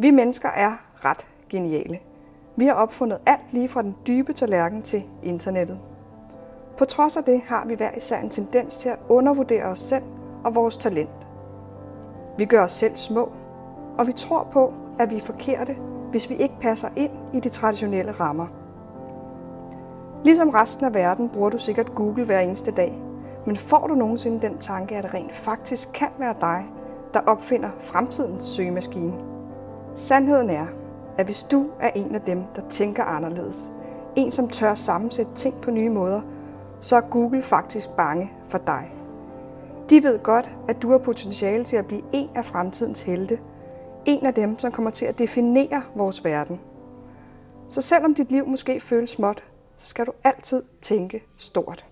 Vi mennesker er ret geniale. Vi har opfundet alt lige fra den dybe tallerken til internettet. På trods af det har vi hver især en tendens til at undervurdere os selv og vores talent. Vi gør os selv små, og vi tror på, at vi er forkerte, hvis vi ikke passer ind i de traditionelle rammer. Ligesom resten af verden bruger du sikkert Google hver eneste dag, men får du nogensinde den tanke, at det rent faktisk kan være dig, der opfinder fremtidens søgemaskine? Sandheden er, at hvis du er en af dem, der tænker anderledes, en som tør sammensætte ting på nye måder, så er Google faktisk bange for dig. De ved godt, at du har potentiale til at blive en af fremtidens helte, en af dem, som kommer til at definere vores verden. Så selvom dit liv måske føles småt, så skal du altid tænke stort.